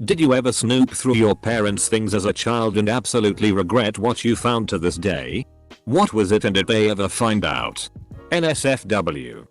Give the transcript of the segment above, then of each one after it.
Did you ever snoop through your parents' things as a child and absolutely regret what you found to this day? What was it and did they ever find out? NSFW.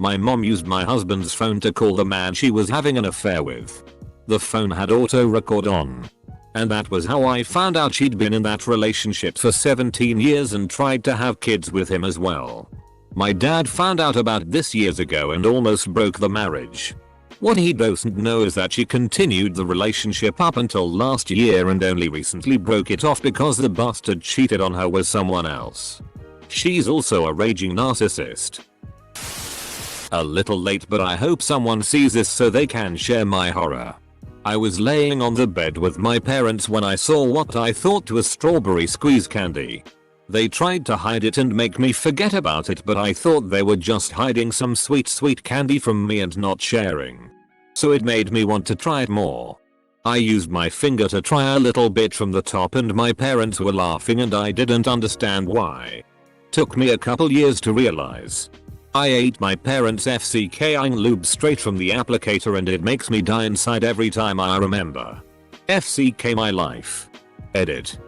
My mom used my husband's phone to call the man she was having an affair with. The phone had auto record on. And that was how I found out she'd been in that relationship for 17 years and tried to have kids with him as well. My dad found out about this years ago and almost broke the marriage. What he doesn't know is that she continued the relationship up until last year and only recently broke it off because the bastard cheated on her with someone else. She's also a raging narcissist. A little late, but I hope someone sees this so they can share my horror. I was laying on the bed with my parents when I saw what I thought was strawberry squeeze candy. They tried to hide it and make me forget about it, but I thought they were just hiding some sweet candy from me and not sharing. So it made me want to try it more. I used my finger to try a little bit from the top and my parents were laughing and I didn't understand why. Took me a couple years to realize. I ate my parents' FCKing lube straight from the applicator and it makes me die inside every time I remember. FCK my life. Edit.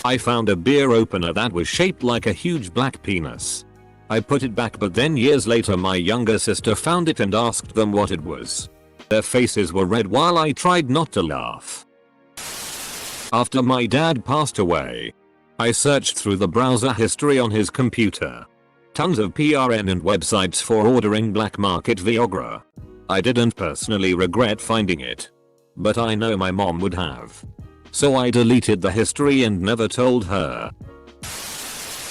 I found a beer opener that was shaped like a huge black penis. I put it back, but then years later my younger sister found it and asked them what it was. Their faces were red while I tried not to laugh. After my dad passed away, I searched through the browser history on his computer. Tons of PRN and websites for ordering black market Viagra. I didn't personally regret finding it. But I know my mom would have. So I deleted the history and never told her.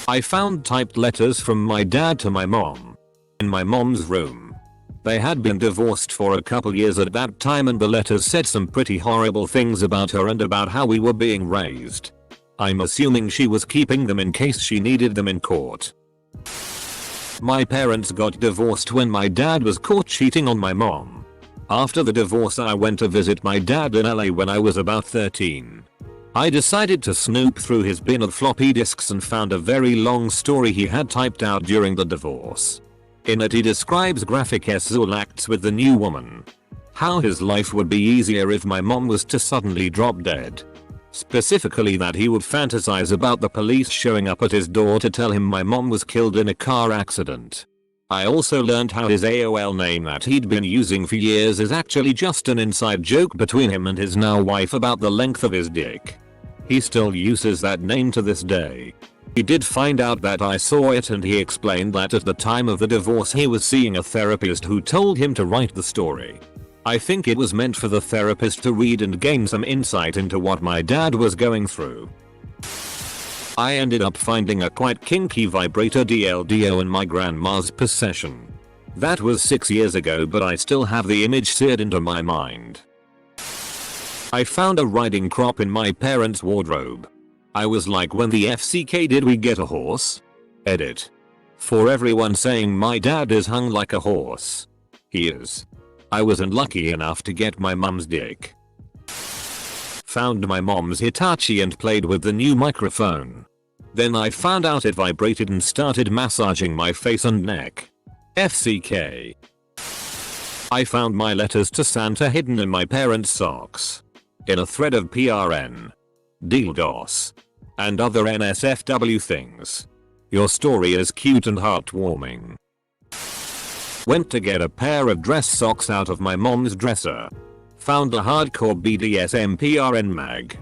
I found typed letters from my dad to my mom. In my mom's room. They had been divorced for a couple years at that time and the letters said some pretty horrible things about her and about how we were being raised. I'm assuming she was keeping them in case she needed them in court. My parents got divorced when my dad was caught cheating on my mom. After the divorce I went to visit my dad in LA when I was about 13. I decided to snoop through his bin of floppy disks and found a very long story he had typed out during the divorce. In it he describes graphic sexual acts with the new woman. How his life would be easier if my mom was to suddenly drop dead. Specifically that he would fantasize about the police showing up at his door to tell him my mom was killed in a car accident. I also learned how his AOL name that he'd been using for years is actually just an inside joke between him and his now wife about the length of his dick. He still uses that name to this day. He did find out that I saw it and he explained that at the time of the divorce he was seeing a therapist who told him to write the story. I think it was meant for the therapist to read and gain some insight into what my dad was going through. I ended up finding a quite kinky vibrator DLDO in my grandma's possession. That was 6 years ago, but I still have the image seared into my mind. I found a riding crop in my parents' wardrobe. I was like, when the FCK did we get a horse? Edit. For everyone saying my dad is hung like a horse. He is. I wasn't lucky enough to get my mum's dick. Found my mom's Hitachi and played with the new microphone. Then I found out it vibrated and started massaging my face and neck. FCK. I found my letters to Santa hidden in my parents' socks. In a thread of PRN. DDoS. And other NSFW things. Your story is cute and heartwarming. Went to get a pair of dress socks out of my mom's dresser. Found a hardcore BDSM PRN mag.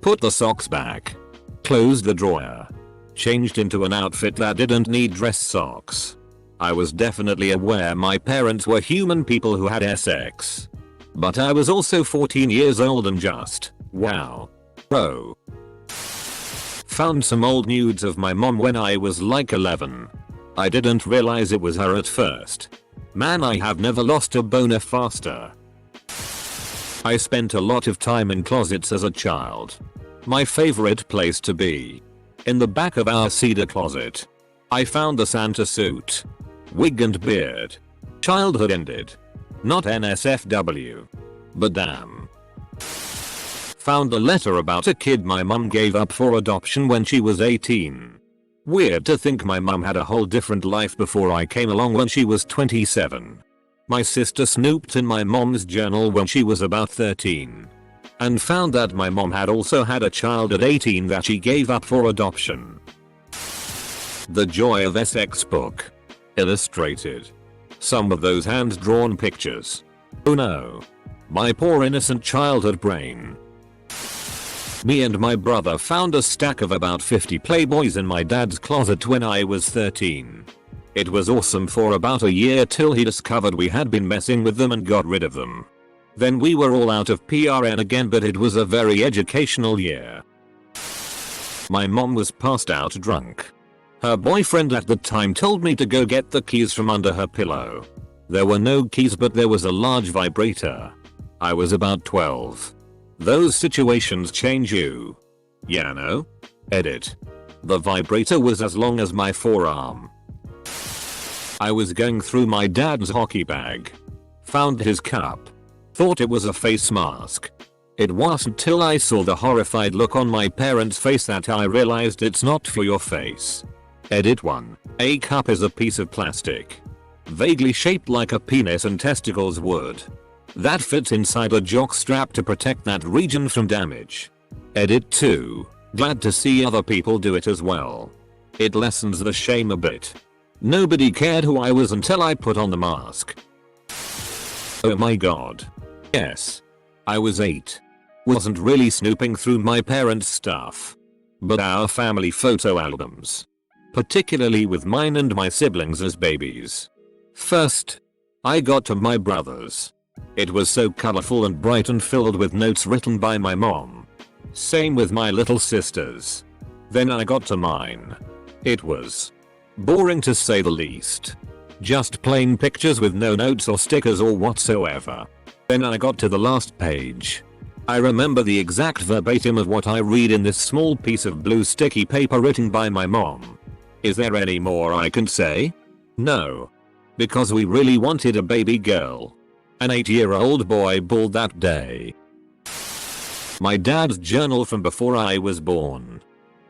Put the socks back. Closed the drawer. Changed into an outfit that didn't need dress socks. I was definitely aware my parents were human people who had sex. But I was also 14 years old and just, wow. Bro. Found some old nudes of my mom when I was like 11. I didn't realize it was her at first. Man, I have never lost a boner faster. I spent a lot of time in closets as a child. My favorite place to be. In the back of our cedar closet. I found the Santa suit. Wig and beard. Childhood ended. Not NSFW. But damn. Found a letter about a kid my mum gave up for adoption when she was 18. Weird to think my mum had a whole different life before I came along when she was 27. My sister snooped in my mom's journal when she was about 13 and found that my mom had also had a child at 18 that she gave up for adoption. The Joy of Essex book. Illustrated. Some of those hand-drawn pictures. Oh no. My poor innocent childhood brain. Me and my brother found a stack of about 50 Playboys in my dad's closet when I was 13. It was awesome for about a year till he discovered we had been messing with them and got rid of them. Then we were all out of PRN again, but it was a very educational year. My mom was passed out drunk. Her boyfriend at the time told me to go get the keys from under her pillow. There were no keys, but there was a large vibrator. I was about 12. Those situations change you. Yeah, no? Edit. The vibrator was as long as my forearm. I was going through my dad's hockey bag. Found his cup. Thought it was a face mask. It wasn't till I saw the horrified look on my parents' face that I realized it's not for your face. Edit 1. A cup is a piece of plastic. Vaguely shaped like a penis and testicles would. That fits inside a jock strap to protect that region from damage. Edit 2. Glad to see other people do it as well. It lessens the shame a bit. Nobody cared who I was until I put on the mask. Oh my god. Yes. I was 8. Wasn't really snooping through my parents' stuff, but our family photo albums. Particularly with mine and my siblings as babies. First, I got to my brother's. It was so colorful and bright and filled with notes written by my mom. Same with my little sisters. Then I got to mine. It was boring to say the least. Just plain pictures with no notes or stickers or whatsoever. Then I got to the last page. I remember the exact verbatim of what I read in this small piece of blue sticky paper written by my mom. Is there any more I can say? No. Because we really wanted a baby girl. An 8-year-old boy bawled that day. My dad's journal from before I was born.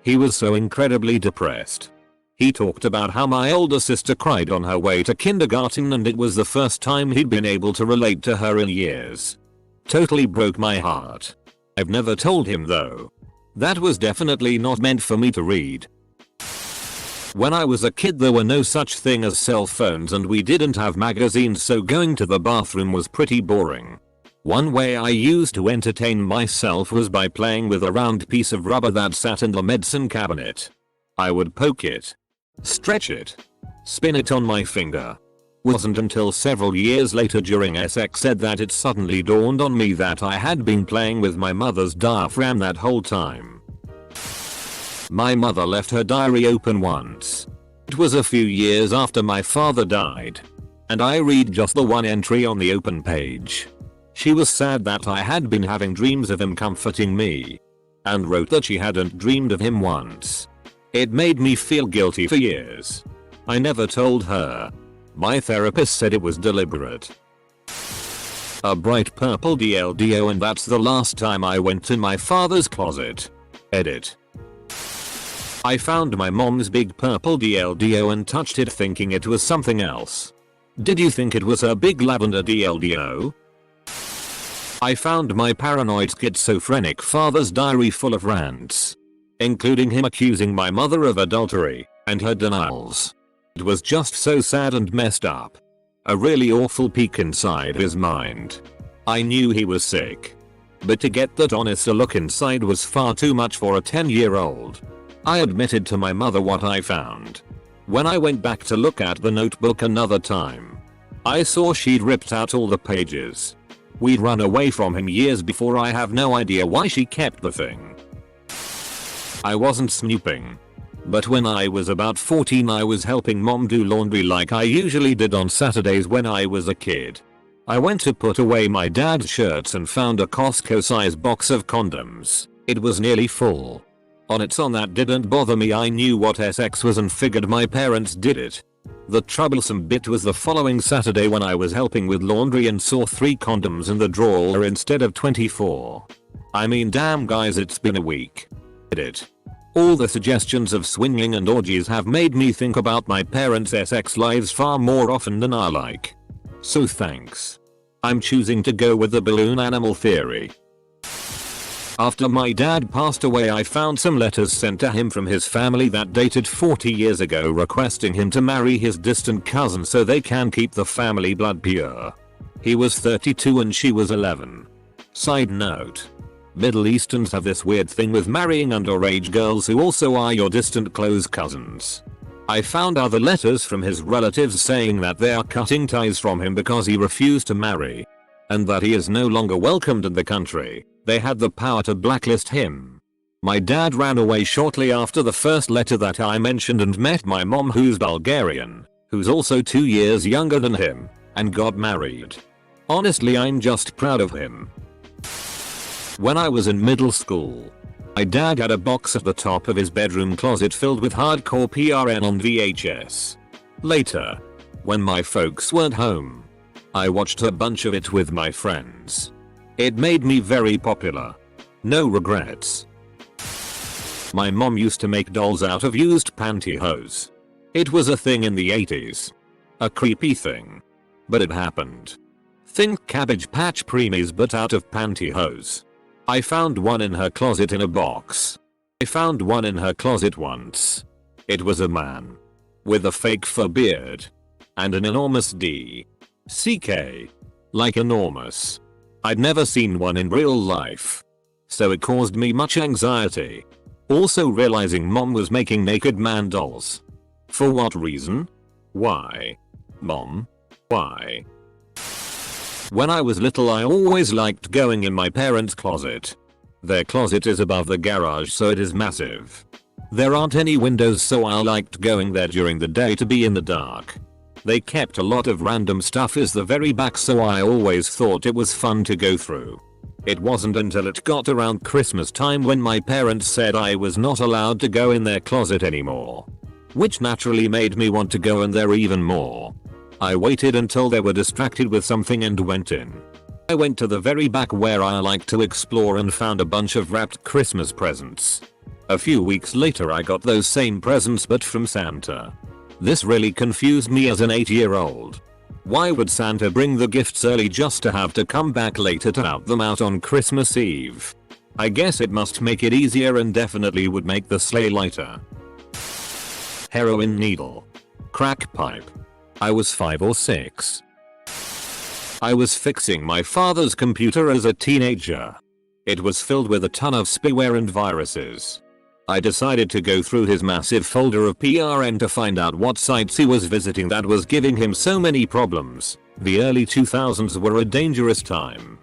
He was so incredibly depressed. He talked about how my older sister cried on her way to kindergarten and it was the first time he'd been able to relate to her in years. Totally broke my heart. I've never told him though. That was definitely not meant for me to read. When I was a kid there were no such thing as cell phones and we didn't have magazines, so going to the bathroom was pretty boring. One way I used to entertain myself was by playing with a round piece of rubber that sat in the medicine cabinet. I would poke it, stretch it, spin it on my finger. Wasn't until several years later during sex ed that it suddenly dawned on me that I had been playing with my mother's diaphragm that whole time. My mother left her diary open once. It was a few years after my father died. And I read just the one entry on the open page. She was sad that I had been having dreams of him comforting me. And wrote that she hadn't dreamed of him once. It made me feel guilty for years. I never told her. My therapist said it was deliberate. A bright purple DLDO, and that's the last time I went in my father's closet. Edit. I found my mom's big purple DLDO and touched it thinking it was something else. Did you think it was her big lavender DLDO? I found my paranoid schizophrenic father's diary full of rants, including him accusing my mother of adultery, and her denials. It was just so sad and messed up. A really awful peek inside his mind. I knew he was sick. But to get that honest a look inside was far too much for a 10-year-old. I admitted to my mother what I found. When I went back to look at the notebook another time, I saw she'd ripped out all the pages. We'd run away from him years before. I have no idea why she kept the thing. I wasn't snooping. But when I was about 14 I was helping mom do laundry like I usually did on Saturdays when I was a kid. I went to put away my dad's shirts and found a Costco size box of condoms. It was nearly full. On its own that didn't bother me. I knew what sex was and figured my parents did it. The troublesome bit was the following Saturday when I was helping with laundry and saw 3 condoms in the drawer instead of 24. I mean, damn guys, it's been a week. Edit. All the suggestions of swinging and orgies have made me think about my parents' sex lives far more often than I like. So thanks. I'm choosing to go with the balloon animal theory. After my dad passed away, I found some letters sent to him from his family that dated 40 years ago requesting him to marry his distant cousin so they can keep the family blood pure. He was 32 and she was 11. Side note. Middle Easterns have this weird thing with marrying underage girls who also are your distant close cousins. I found other letters from his relatives saying that they are cutting ties from him because he refused to marry. And that he is no longer welcomed in the country. They had the power to blacklist him. My dad ran away shortly after the first letter that I mentioned and met my mom, who's Bulgarian, who's also 2 years younger than him, and got married. Honestly, I'm just proud of him. When I was in middle school, my dad had a box at the top of his bedroom closet filled with hardcore PRN on VHS. Later, when my folks weren't home, I watched a bunch of it with my friends. It made me very popular. No regrets. My mom used to make dolls out of used pantyhose. It was a thing in the 80s. A creepy thing. But it happened. Think Cabbage Patch preemies but out of pantyhose. I found one in her closet in a box. I found one in her closet once. It was a man. With a fake fur beard. And an enormous D. CK. Like enormous. I'd never seen one in real life. So it caused me much anxiety. Also realizing mom was making naked man dolls. For what reason? Why? Mom? Why? When I was little, I always liked going in my parents' closet. Their closet is above the garage, so it is massive. There aren't any windows, so I liked going there during the day to be in the dark. They kept a lot of random stuff in the very back, so I always thought it was fun to go through. It wasn't until it got around Christmas time when my parents said I was not allowed to go in their closet anymore. Which naturally made me want to go in there even more. I waited until they were distracted with something and went in. I went to the very back where I like to explore and found a bunch of wrapped Christmas presents. A few weeks later I got those same presents but from Santa. This really confused me as an 8-year-old. Why would Santa bring the gifts early just to have to come back later to out them out on Christmas Eve? I guess it must make it easier and definitely would make the sleigh lighter. Heroin needle. Crack pipe. I was 5 or 6. I was fixing my father's computer as a teenager. It was filled with a ton of spyware and viruses. I decided to go through his massive folder of PRN to find out what sites he was visiting that was giving him so many problems. The early 2000s were a dangerous time.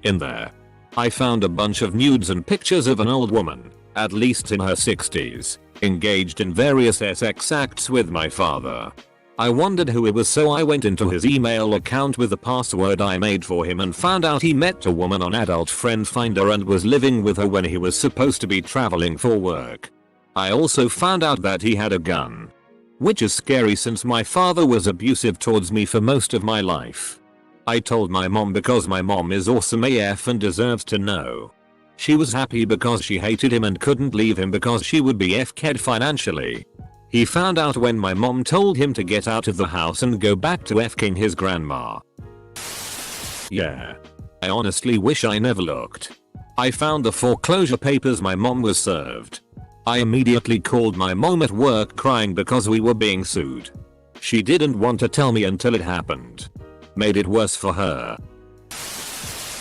In there, I found a bunch of nudes and pictures of an old woman, at least in her 60s, engaged in various sex acts with my father. I wondered who it was, so I went into his email account with the password I made for him and found out he met a woman on Adult Friend Finder and was living with her when he was supposed to be traveling for work. I also found out that he had a gun. Which is scary since my father was abusive towards me for most of my life. I told my mom because my mom is awesome AF and deserves to know. She was happy because she hated him and couldn't leave him because she would be FK'd financially. He found out when my mom told him to get out of the house and go back to FKing his grandma. Yeah. I honestly wish I never looked. I found the foreclosure papers my mom was served. I immediately called my mom at work crying because we were being sued. She didn't want to tell me until it happened. Made it worse for her.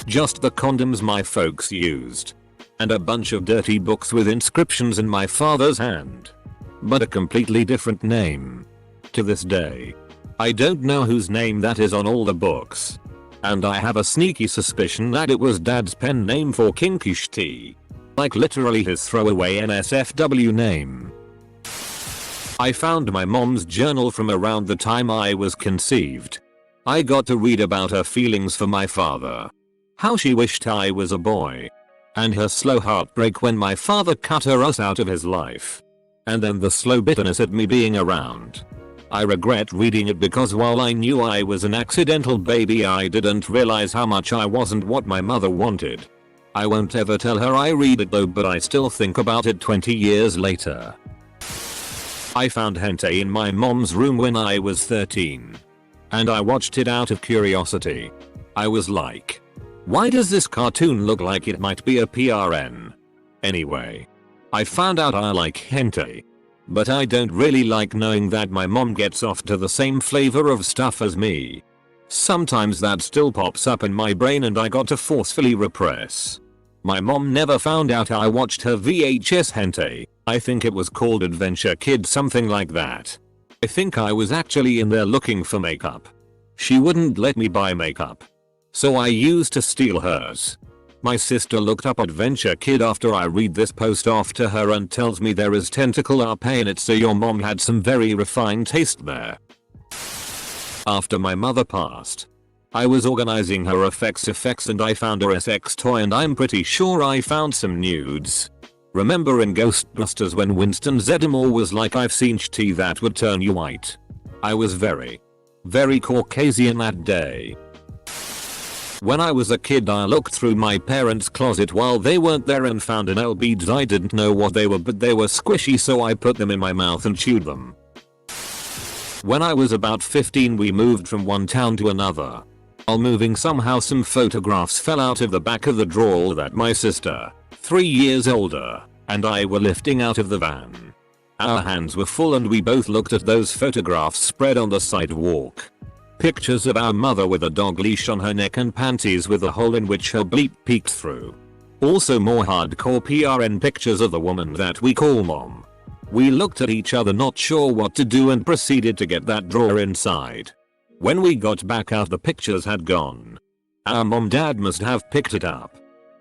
Just the condoms my folks used. And a bunch of dirty books with inscriptions in my father's hand. But a completely different name. To this day, I don't know whose name that is on all the books. And I have a sneaky suspicion that it was dad's pen name for Kinky Shti. Like literally his throwaway NSFW name. I found my mom's journal from around the time I was conceived. I got to read about her feelings for my father. How she wished I was a boy. And her slow heartbreak when my father cut her ass out of his life. And then the slow bitterness at me being around. I regret reading it because while I knew I was an accidental baby, I didn't realize how much I wasn't what my mother wanted. I won't ever tell her I read it though, but I still think about it 20 years later. I found hentai in my mom's room when I was 13. and I watched it out of curiosity. I was like, why does this cartoon look like it might be a PRN? Anyway, I found out I like hentai. But I don't really like knowing that my mom gets off to the same flavor of stuff as me. Sometimes that still pops up in my brain and I got to forcefully repress. My mom never found out I watched her VHS hentai. I think it was called Adventure Kid, something like that. I think I was actually in there looking for makeup. She wouldn't let me buy makeup, so I used to steal hers. My sister looked up Adventure Kid after I read this post off to her and tells me there is tentacle RP in it, so your mom had some very refined taste there. After my mother passed, I was organizing her effects and I found her sex toy, and I'm pretty sure I found some nudes. Remember in Ghostbusters when Winston Zeddemore was like, I've seen tea that would turn you white? I was very Caucasian that day. When I was a kid, I looked through my parents' closet while they weren't there and found nail beads. I didn't know what they were, but they were squishy, so I put them in my mouth and chewed them. When I was about 15, we moved from one town to another. While moving, somehow some photographs fell out of the back of the drawer that my sister, 3 years older, and I were lifting out of the van. Our hands were full and we both looked at those photographs spread on the sidewalk. Pictures of our mother with a dog leash on her neck and panties with a hole in which her bleep peeked through. Also more hardcore PRN pictures of the woman that we call mom. We looked at each other not sure what to do and proceeded to get that drawer inside. When we got back out, the pictures had gone. Our dad must have picked it up.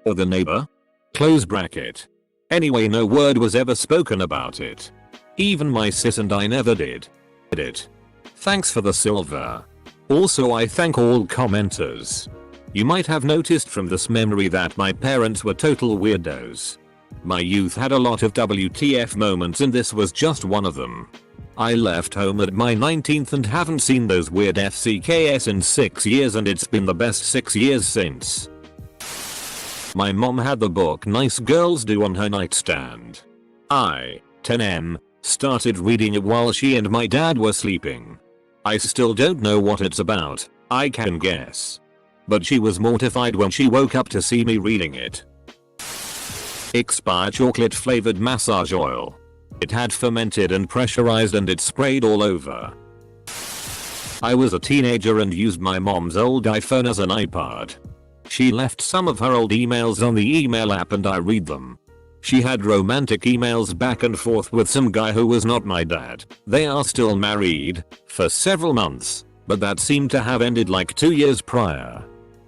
Or the neighbor? Close bracket. Anyway, no word was ever spoken about it. Even my sis and I never did it. Thanks for the silver. Also, I thank all commenters. You might have noticed from this memory that my parents were total weirdos. My youth had a lot of WTF moments and this was just one of them. I left home at my 19th and haven't seen those weird FCKS in 6 years, and it's been the best 6 years since. My mom had the book Nice Girls Do on her nightstand. I, 10M, started reading it while she and my dad were sleeping. I still don't know what it's about, I can guess. But she was mortified when she woke up to see me reading it. Expired chocolate flavored massage oil. It had fermented and pressurized and it sprayed all over. I was a teenager and used my mom's old iPhone as an iPod. She left some of her old emails on the email app and I read them. She had romantic emails back and forth with some guy who was not my dad. They are still married, for several months, but that seemed to have ended like 2 years prior.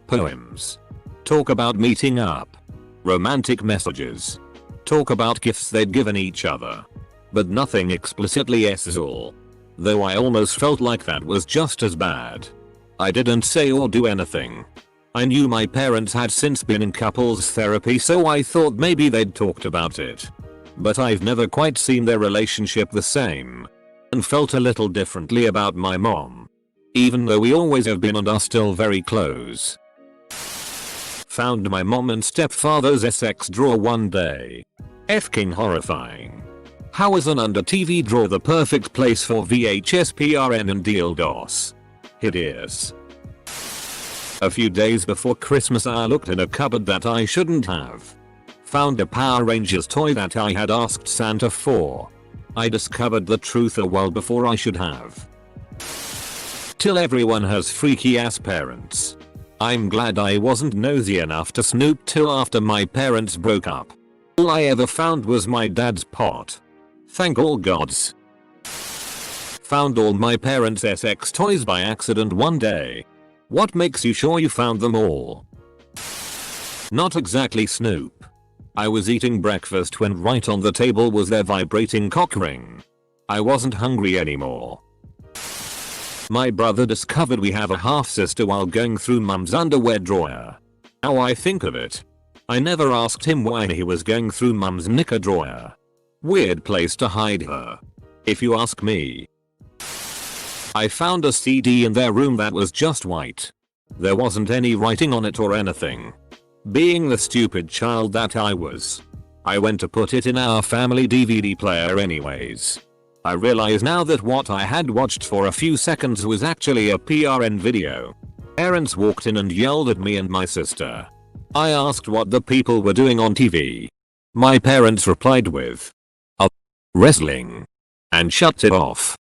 Poems. Talk about meeting up. Romantic messages. Talk about gifts they'd given each other. But nothing explicitly sexual. Though I almost felt like that was just as bad. I didn't say or do anything. I knew my parents had since been in couples therapy, so I thought maybe they'd talked about it. But I've never quite seen their relationship the same. And felt a little differently about my mom. Even though we always have been and are still very close. Found my mom and stepfather's SX drawer one day. F-king horrifying. How is an under TV drawer the perfect place for VHS, PRN and dildos? Hideous. A few days before Christmas, I looked in a cupboard that I shouldn't have. Found a Power Rangers toy that I had asked Santa for. I discovered the truth a while before I should have. Till everyone has freaky ass parents. I'm glad I wasn't nosy enough to snoop till after my parents broke up. All I ever found was my dad's pot. Thank all gods. Found all my parents' SX toys by accident one day. What makes you sure you found them all? Not exactly Snoop. I was eating breakfast when right on the table was their vibrating cock ring. I wasn't hungry anymore. My brother discovered we have a half sister while going through mum's underwear drawer. Now I think of it, I never asked him why he was going through mum's knicker drawer. Weird place to hide her, if you ask me. I found a CD in their room that was just white. There wasn't any writing on it or anything. Being the stupid child that I was, I went to put it in our family DVD player anyways. I realize now that what I had watched for a few seconds was actually a PRN video. Parents walked in and yelled at me and my sister. I asked what the people were doing on TV. My parents replied with, "Oh, wrestling," and shut it off.